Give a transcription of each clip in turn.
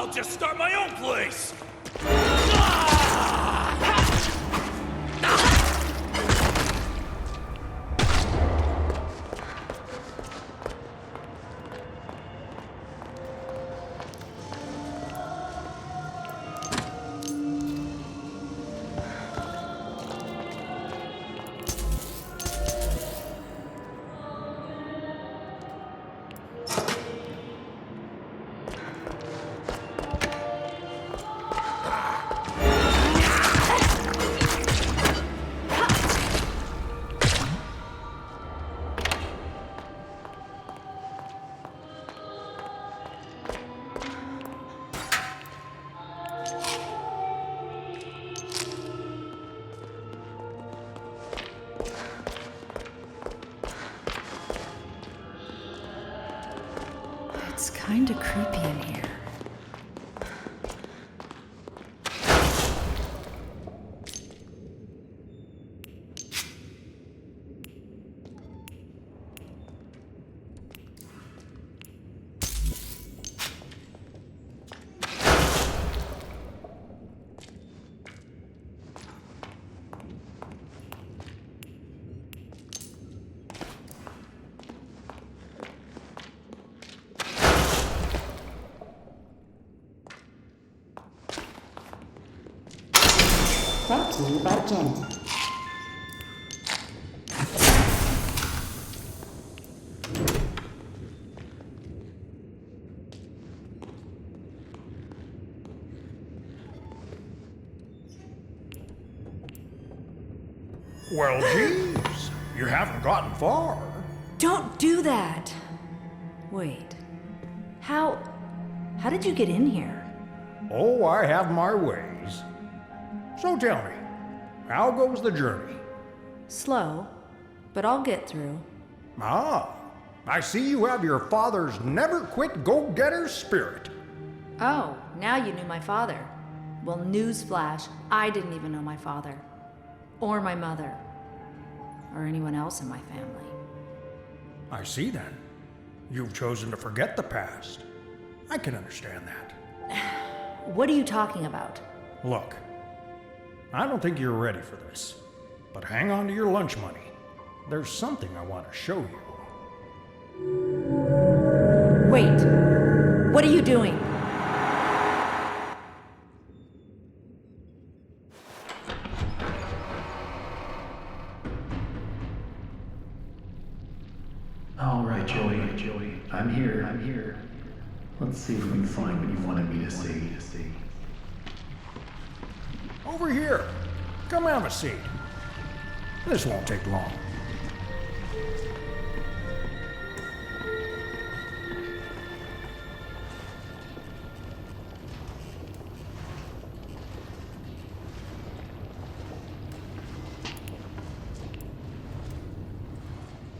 I'll just start my own place! It's kinda creepy in here. Brought to you by Bendy. Well, geez, you haven't gotten far. Don't do that! Wait. How did you get in here? Oh, I have my ways. So tell me, how goes the journey? Slow, but I'll get through. Ah, I see you have your father's never-quit go-getter spirit. Oh, now you knew my father. Well, newsflash, I didn't even know my father. Or my mother. Or anyone else in my family. I see then. You've chosen to forget the past. I can understand that. What are you talking about? Look, I don't think you're ready for this, but hang on to your lunch money. There's something I want to show you. Wait. What are you doing? All right, Joey. I'm here. Let's see if we can find what you wanted me to see. Over here. Come have a seat. This won't take long.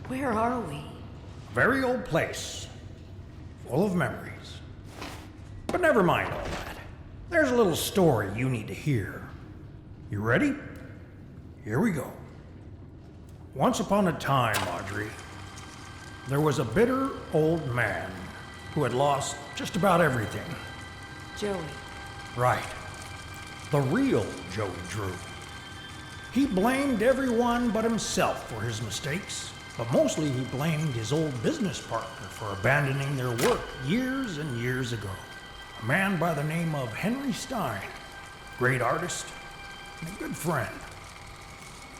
Where are we? Very old place. Full of memories. But never mind all that. There's a little story you need to hear. You ready? Here we go. Once upon a time, Audrey, there was a bitter old man who had lost just about everything. Joey. Right. The real Joey Drew. He blamed everyone but himself for his mistakes, but mostly he blamed his old business partner for abandoning their work years and years ago. A man by the name of Henry Stein, great artist and a good friend.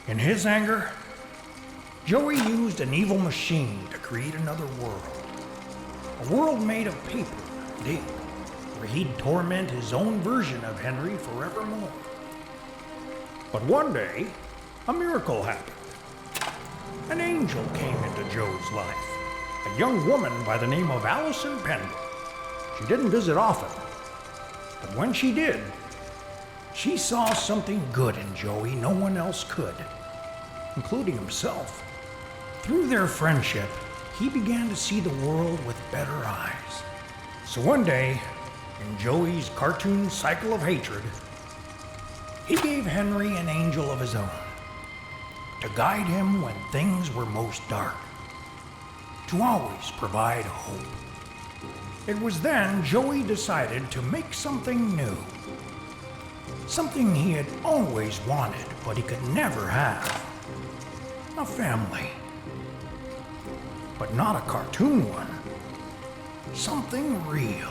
In his anger, Joey used an evil machine to create another world. A world made of paper and ink, where he'd torment his own version of Henry forevermore. But one day, a miracle happened. An angel came into Joe's life, a young woman by the name of Allison Bendy. She didn't visit often, but when she did, she saw something good in Joey no one else could, including himself. Through their friendship, he began to see the world with better eyes. So one day, in Joey's cartoon cycle of hatred, he gave Henry an angel of his own to guide him when things were most dark, to always provide hope. It was then Joey decided to make something new. Something he had always wanted, but he could never have. A family. But not a cartoon one. Something real.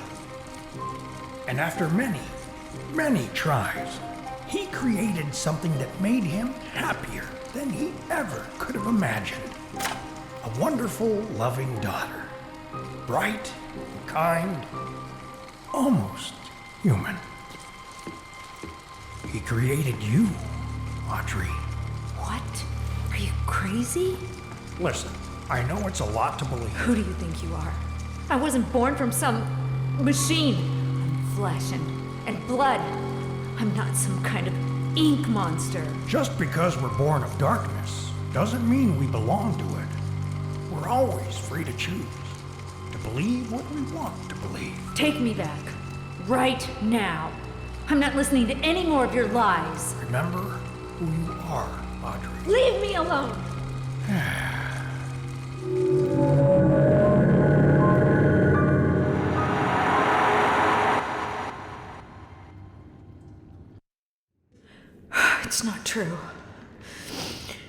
And after many, many tries, he created something that made him happier than he ever could have imagined. A wonderful, loving daughter. Bright, kind, almost human. He created you, Audrey. What? Are you crazy? Listen, I know it's a lot to believe. Who do you think you are? I wasn't born from some machine. I'm flesh and blood. I'm not some kind of ink monster. Just because we're born of darkness doesn't mean we belong to it. We're always free to choose, to believe what we want to believe. Take me back. Right now. I'm not listening to any more of your lies. Remember who you are, Audrey. Leave me alone! It's not true.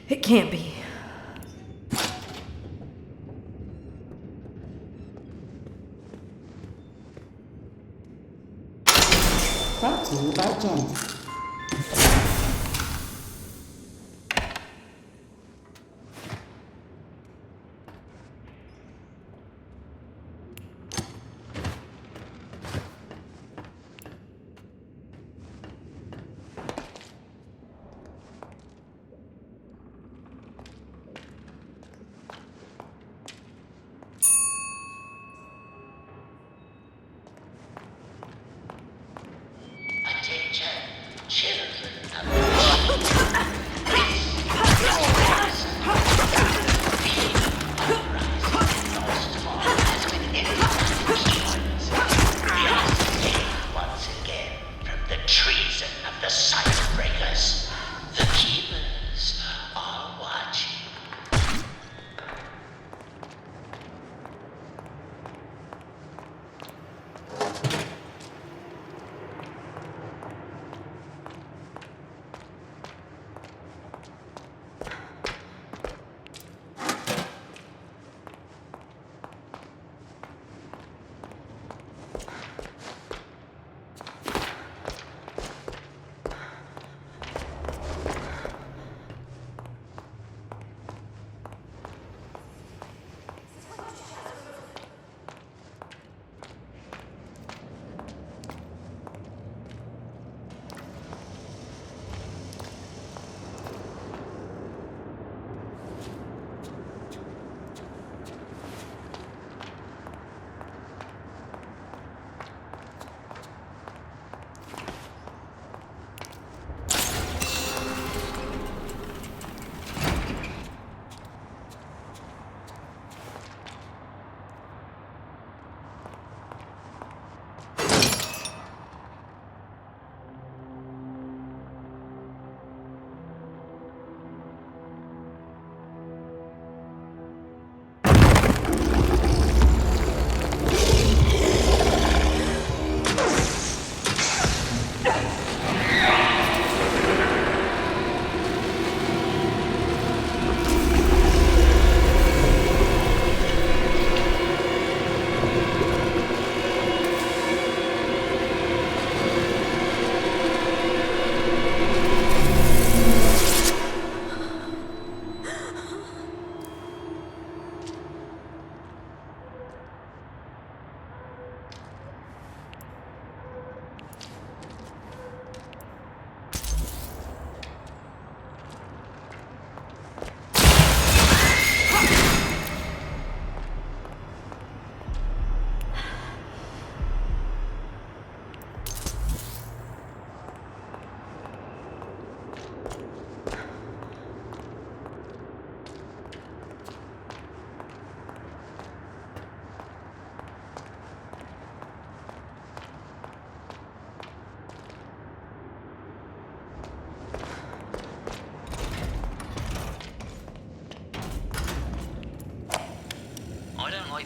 It can't be. Brought to you by Jenny.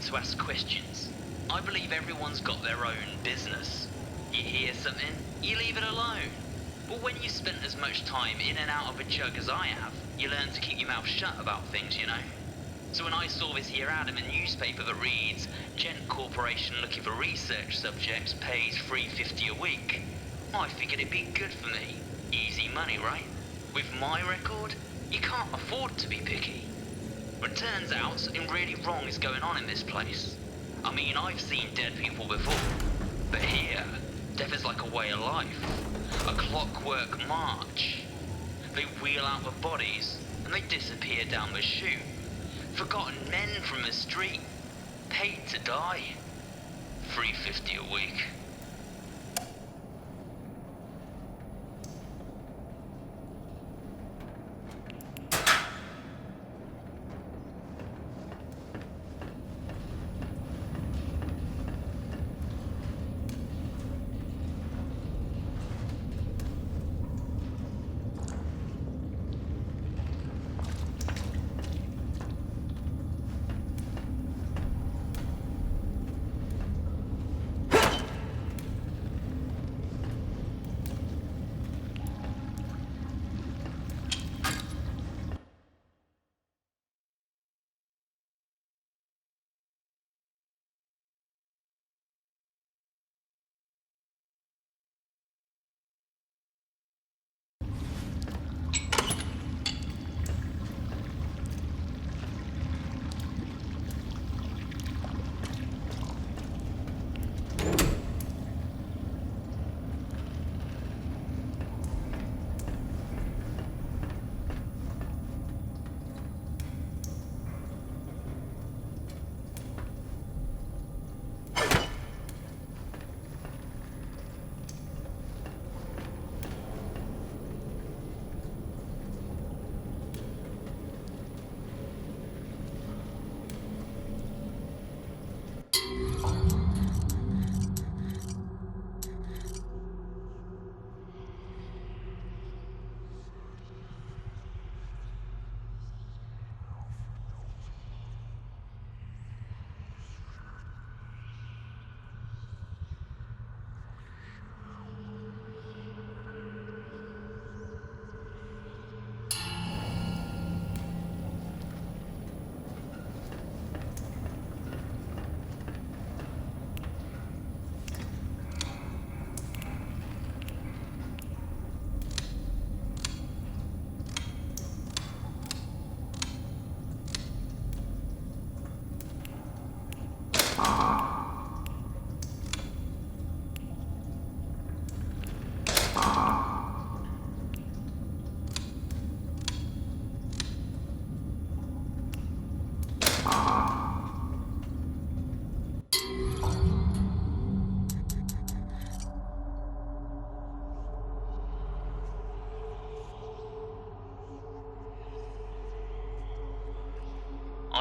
To ask questions. I believe believe everyone's got their own business. You hear something, you leave it alone. But when you spent as much time in and out of a jug as I have, you learn to keep your mouth shut about things, you know? So when I saw this here ad in the newspaper that reads, Gent Corporation looking for research subjects, pays $3.50 a week, I figured it'd be good for me. Easy money, right? With my record, you can't afford to be picky. But turns out something really wrong is going on in this place. I mean, I've seen dead people before, but here, death is like a way of life. A clockwork march. They wheel out the bodies, and they disappear down the chute. Forgotten men from the street, paid to die. $3.50 a week.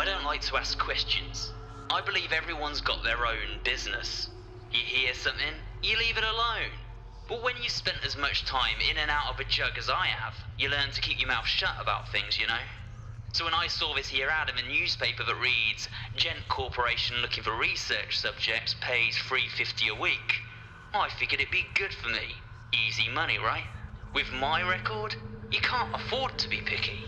I don't like to ask questions. I believe everyone's got their own business. You hear something, you leave it alone. But when you spent as much time in and out of a jug as I have, you learn to keep your mouth shut about things, you know? So when I saw this here ad in the newspaper that reads, Gent Corporation looking for research subjects, pays $3.50 a week, I figured it'd be good for me. Easy money, right? With my record, you can't afford to be picky.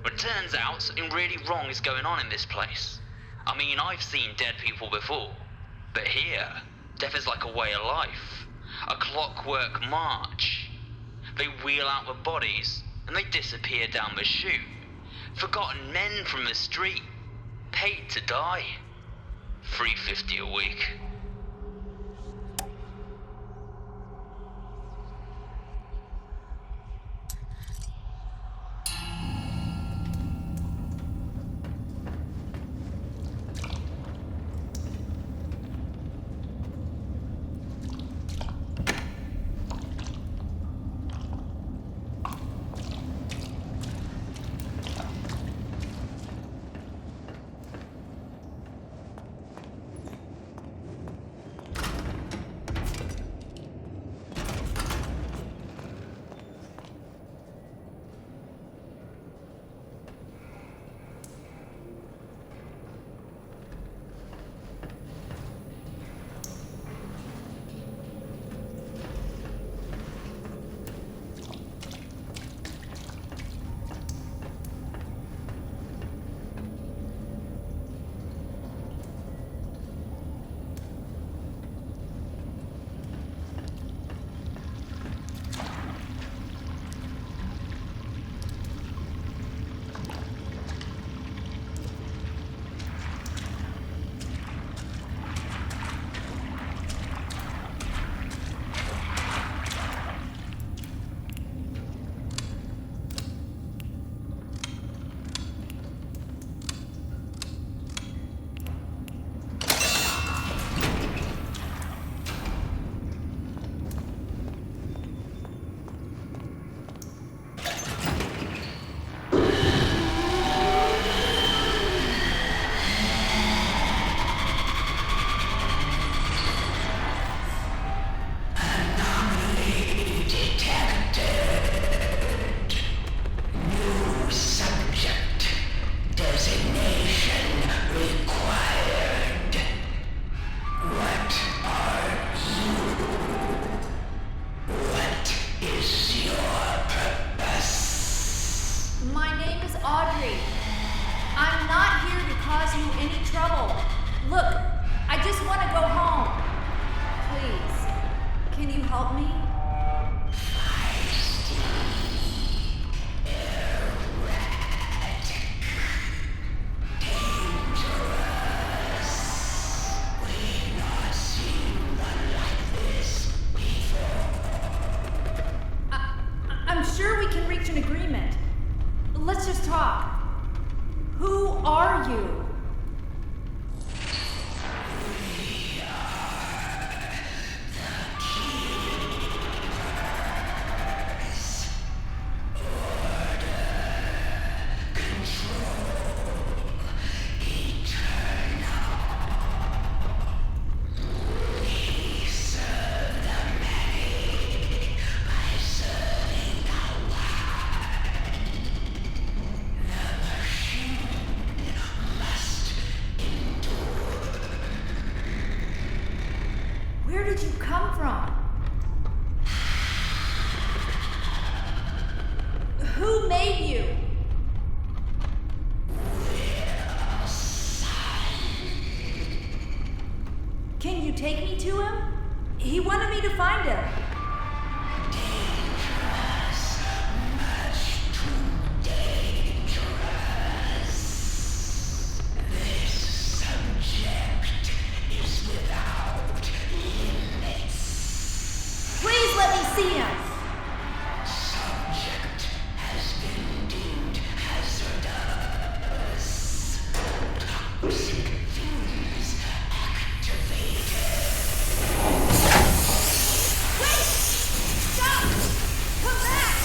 But turns out something really wrong is going on in this place. I mean, I've seen dead people before, but here, death is like a way of life. A clockwork march. They wheel out the bodies, and they disappear down the chute. Forgotten men from the street, paid to die. $3.50 a week. me? I'm sure we can reach an agreement. Let's just talk. Who are you? Where did you come from? Who made you? Can you take me to him? He wanted me to find him. Please let me see him. Wait! Stop! Come back!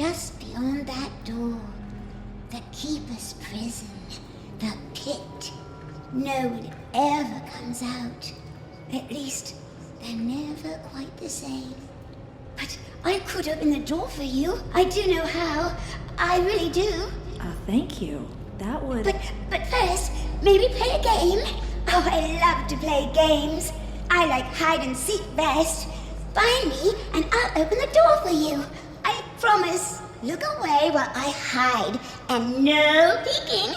just beyond that door. The Keeper's prison. The pit. No one ever comes out. At least, they're never quite the same. But I could open the door for you. I do know how. I really do. Thank you. That would... But first, maybe play a game? Oh, I love to play games. I like hide and seek best. Find me and I'll open the door for you. I promise. Look away while I hide and no peeking.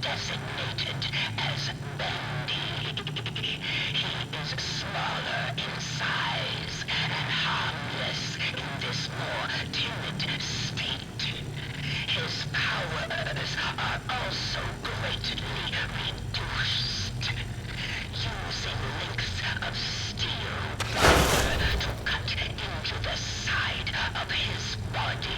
designated as Bendy. He is smaller in size and harmless in this more timid state. His powers are also greatly reduced. Using links of steel wire to cut into the side of his body,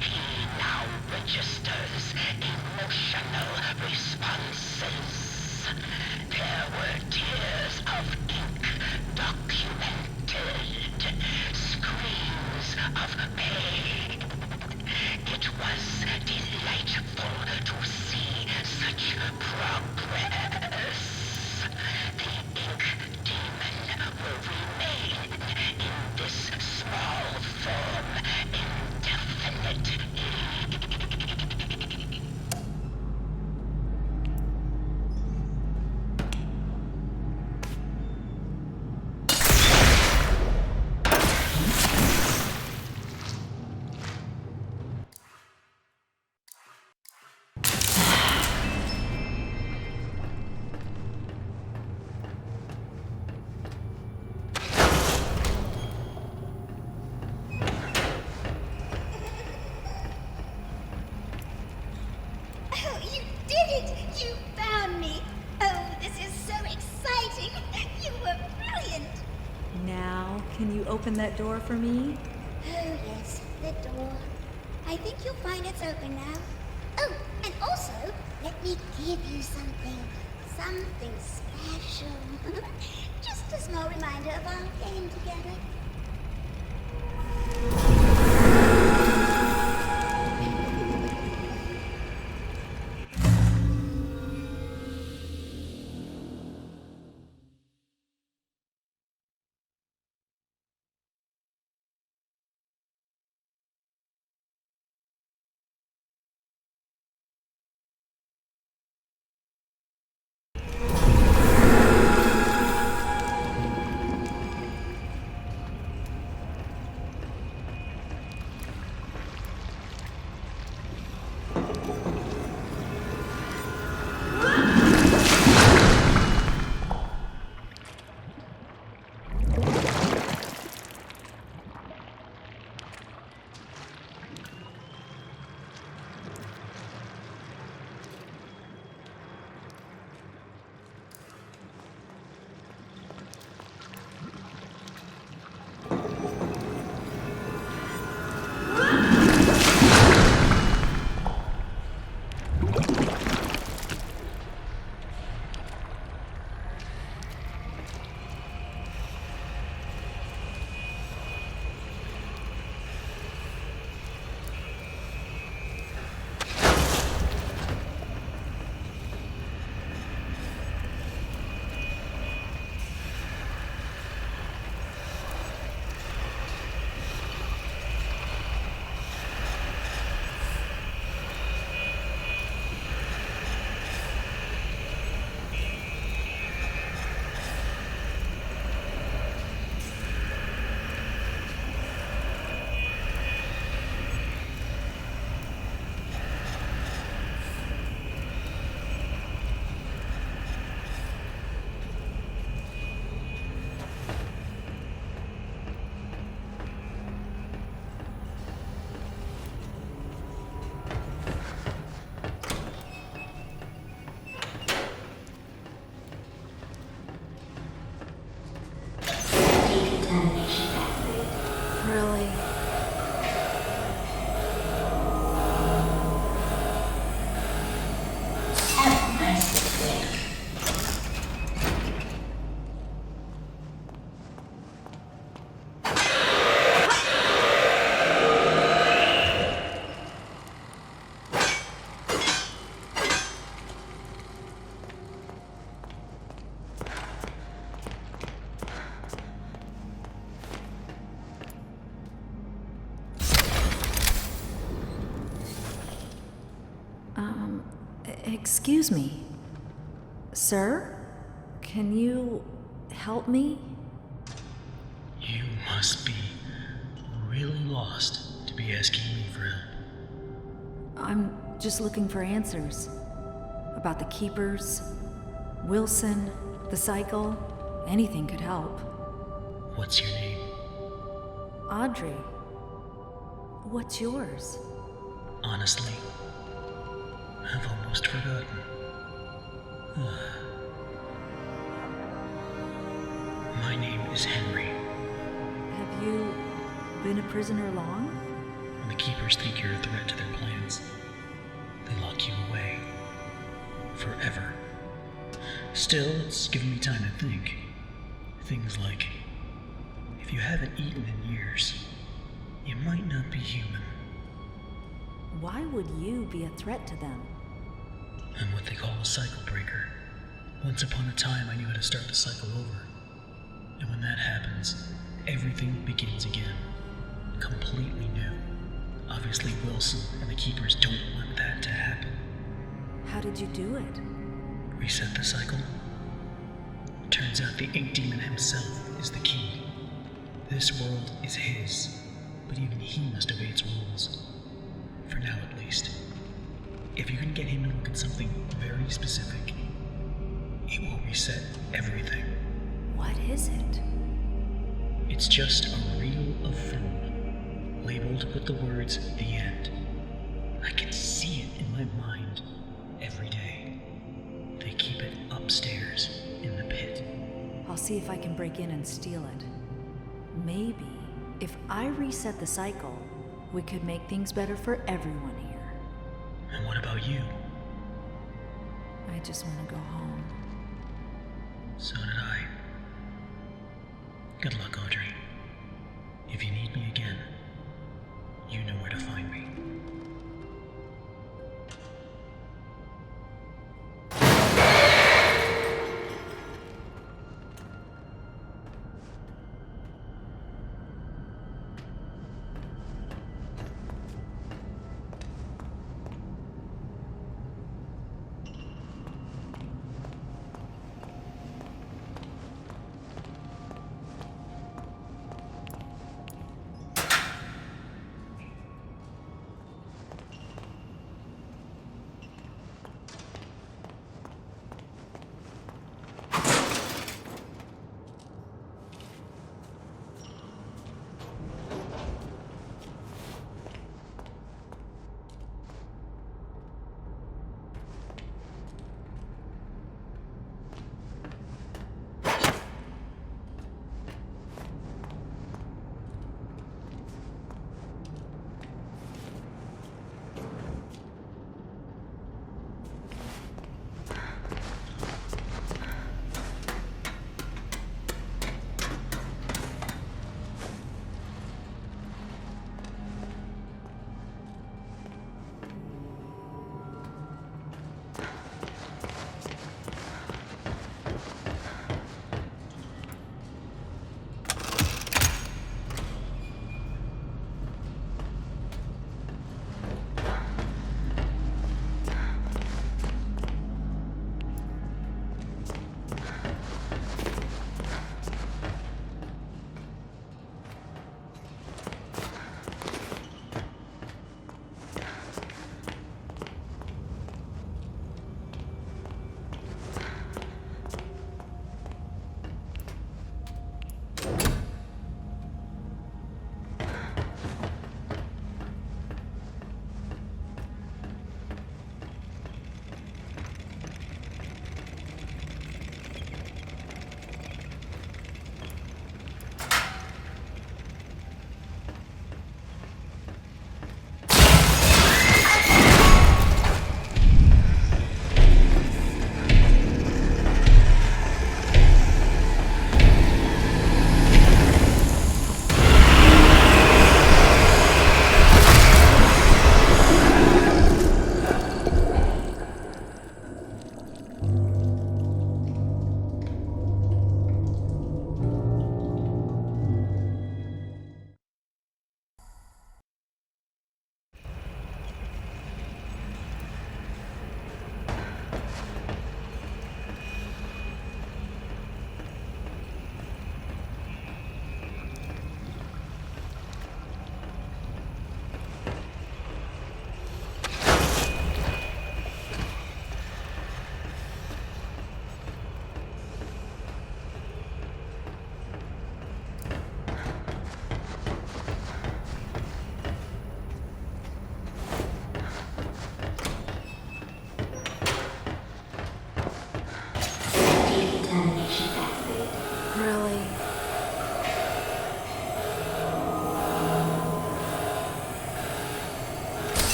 he now registers emotional responses. There were tears of ink documented, screams of pain. It was delightful to see such progress. The ink demon will remain in this small form indefinitely. Oh, you did it! You found me! Oh, this is so exciting! You were brilliant! Now, can you open that door for me? Oh, yes, the door. I think you'll find it's open now. Oh, and also, let me give you something. Something special. Just a small reminder of our game together. Excuse me. Sir? Can you help me? You must be really lost to be asking me for help. I'm just looking for answers. About the Keepers, Wilson, the cycle. Anything could help. What's your name? Audrey. What's yours? Honestly, I've almost forgotten. My name is Henry. Have you been a prisoner long? When the Keepers think you're a threat to their plans, they lock you away. Forever. Still, it's given me time to think. Things like, if you haven't eaten in years, you might not be human. Why would you be a threat to them? I'm what they call a cycle breaker. Once upon a time, I knew how to start the cycle over. And when that happens, everything begins again. Completely new. Obviously, Wilson and the Keepers don't want that to happen. How did you do it? Reset the cycle? Turns out the Ink Demon himself is the key. This world is his, but even he must obey its rules. For now, at least. If you can get him to look at something very specific, it will reset everything. What is it? It's just a reel of film, labeled with the words, "The End." I can see it in my mind every day. They keep it upstairs in the pit. I'll see if I can break in and steal it. Maybe, if I reset the cycle, we could make things better for everyone here. And what about you? I just want to go home. So did I. Good luck, Audrey. If you need me again, you know where to find me.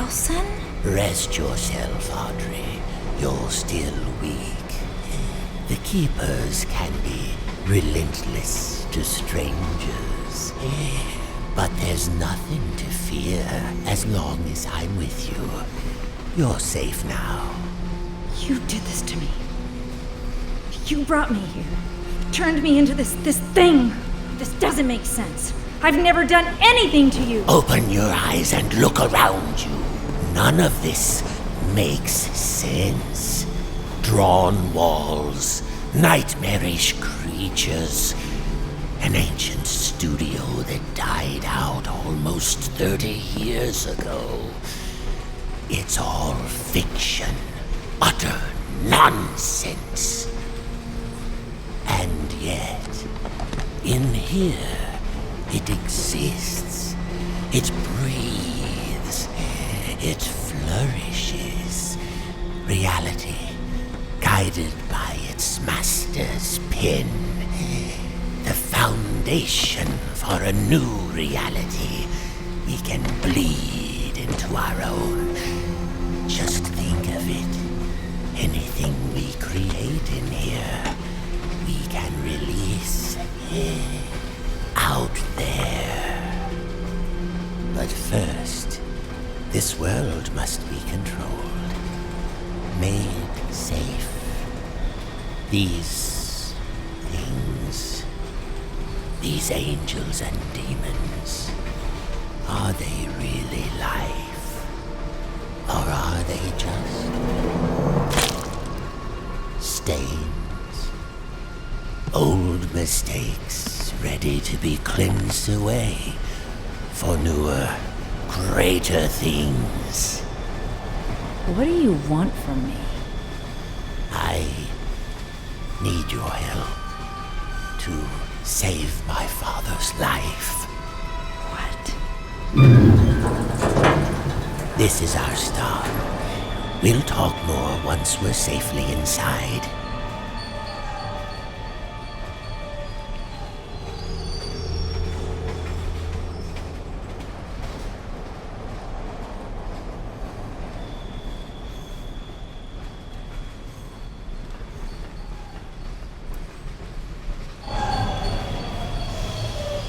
Wilson? Rest yourself, Audrey. You're still weak. The Keepers can be relentless to strangers. But there's nothing to fear as long as I'm with you. You're safe now. You did this to me. You brought me here. Turned me into this thing. This doesn't make sense. I've never done anything to you. Open your eyes and look around you. None of this makes sense. Drawn walls, nightmarish creatures, an ancient studio that died out almost 30 years ago. It's all fiction, utter nonsense. And yet, in here, it exists. It breathes. It flourishes. Reality, guided by its master's pen. The foundation for a new reality. We can bleed into our own. Just think of it. Anything we create in here, we can release out there. But first, this world must be controlled, made safe. These things, these angels and demons, are they really life? Or are they just stains? Old mistakes ready to be cleansed away for newer, greater things. What do you want from me? I need your help to save my father's life. What? This is our start. We'll talk more once we're safely inside.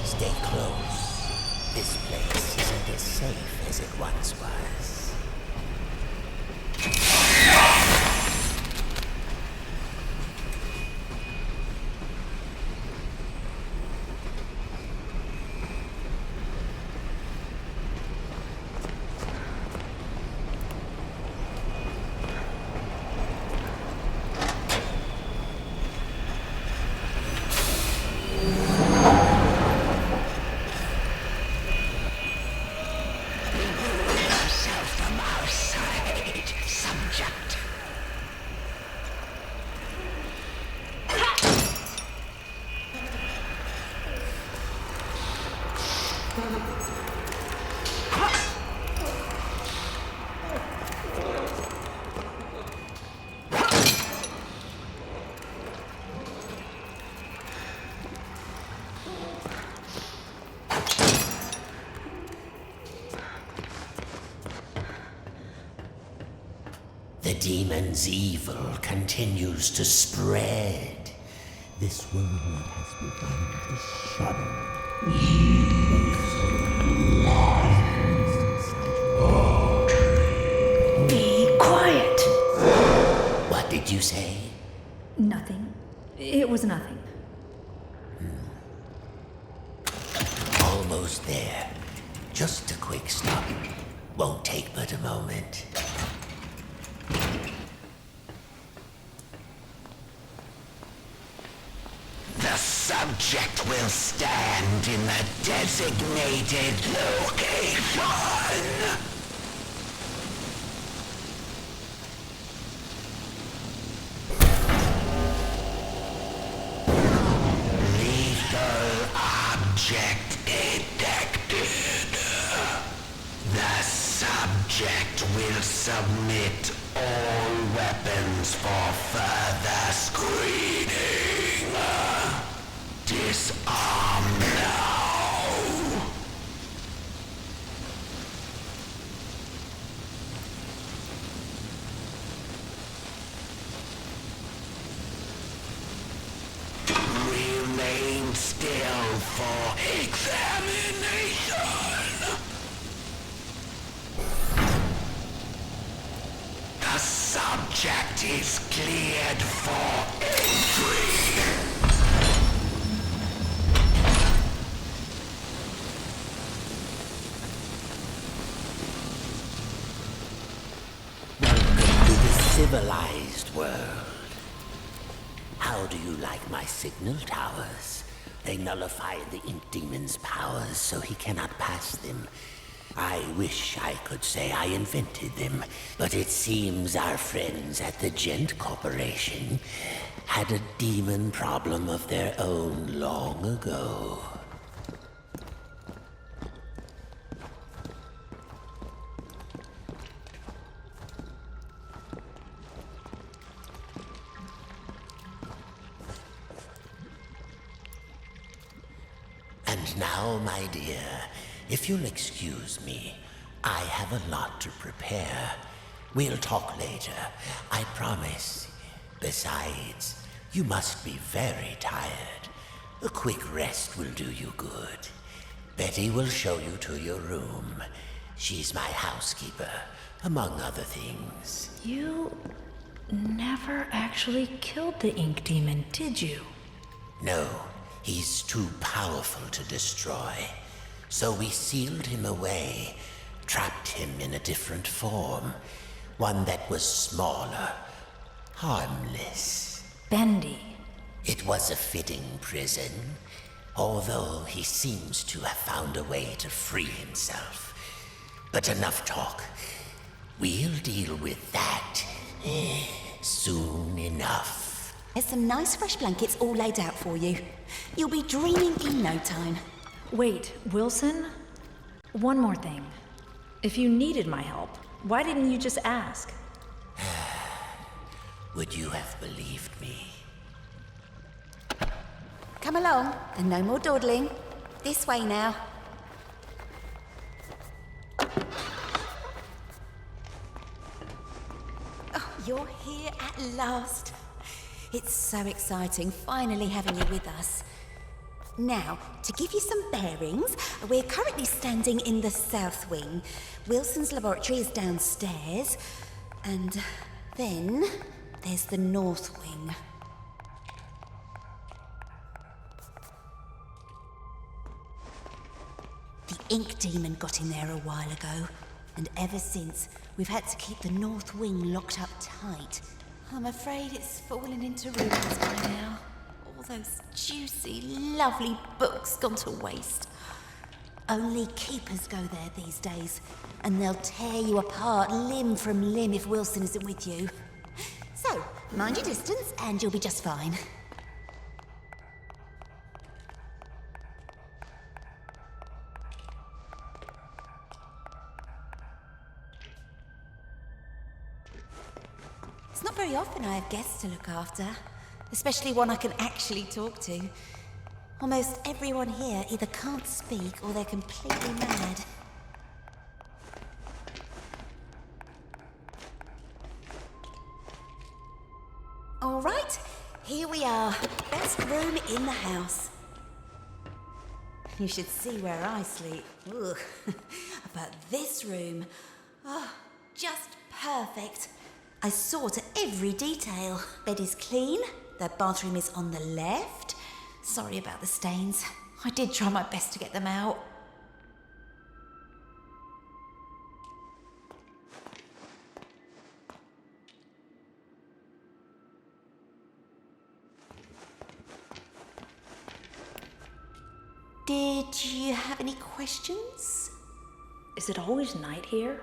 Stay close. This place isn't as safe as it once was. The demon's evil continues to spread. This world has begun to shudder. Be quiet. What did you say? Nothing. It was nothing. Almost there. Just a quick stop. Won't take but a moment. The subject will stand in the designated location. Lethal object detected. The subject will submit all weapons for further screening. Disarm now. Welcome to the civilized world. How do you like my signal towers? They nullify the Ink Demon's powers so he cannot pass them. I wish I could say I invented them, but it seems our friends at the Gent Corporation had a demon problem of their own long ago. And now, my dear, if you'll excuse me, I have a lot to prepare. We'll talk later, I promise. Besides, you must be very tired. A quick rest will do you good. Betty will show you to your room. She's my housekeeper, among other things. You never actually killed the Ink Demon, did you? No, he's too powerful to destroy. So we sealed him away, trapped him in a different form. One that was smaller, harmless. Bendy. It was a fitting prison, although he seems to have found a way to free himself. But enough talk. We'll deal with that soon enough. There's some nice fresh blankets all laid out for you. You'll be dreaming in no time. Wait, Wilson? One more thing. If you needed my help, why didn't you just ask? Would you have believed me? Come along, and no more dawdling. This way now. Oh, you're here at last. It's so exciting, finally having you with us. Now, to give you some bearings, we're currently standing in the south wing. Wilson's laboratory is downstairs, and then there's the north wing. The Ink Demon got in there a while ago, and ever since, we've had to keep the north wing locked up tight. I'm afraid it's fallen into ruins by now. All those juicy, lovely books gone to waste. Only keepers go there these days, and they'll tear you apart limb from limb if Wilson isn't with you. So, mind your distance and you'll be just fine. It's not very often I have guests to look after, especially one I can actually talk to. Almost everyone here either can't speak or they're completely mad. All right, here we are. Best room in the house. You should see where I sleep. Ugh. But this room, oh, just perfect. I saw to every detail. Bed is clean. The bathroom is on the left. Sorry about the stains. I did try my best to get them out. Did you have any questions? Is it always night here?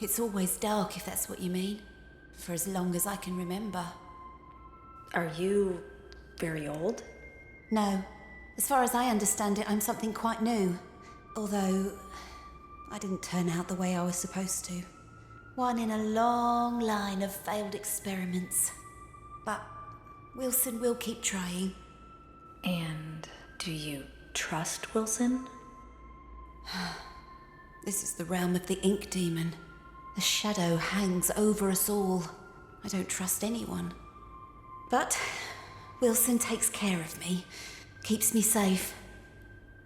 It's always dark, if that's what you mean. For as long as I can remember. Are you very old? No. As far as I understand it, I'm something quite new. Although, I didn't turn out the way I was supposed to. One in a long line of failed experiments. But Wilson will keep trying. And do you trust Wilson? This is the realm of the Ink Demon. The shadow hangs over us all. I don't trust anyone. But Wilson takes care of me, keeps me safe.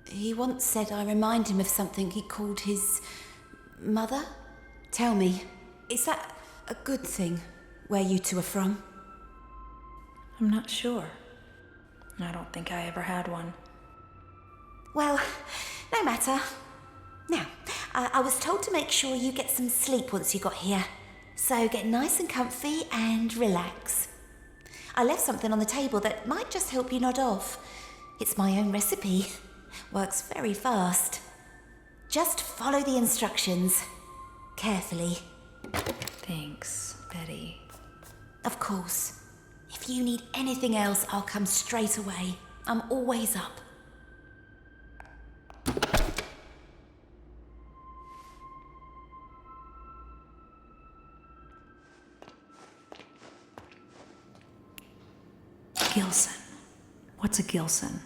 He once said I remind him of something he called his mother. Tell me, is that a good thing, where you two are from? I'm not sure. I don't think I ever had one. Well, no matter. Now, I was told to make sure you get some sleep once you got here. So get nice and comfy and relax. I left something on the table that might just help you nod off. It's my own recipe. Works very fast. Just follow the instructions. Carefully. Thanks, Betty. Of course. If you need anything else, I'll come straight away. I'm always up. Gilson. What's a Gilson?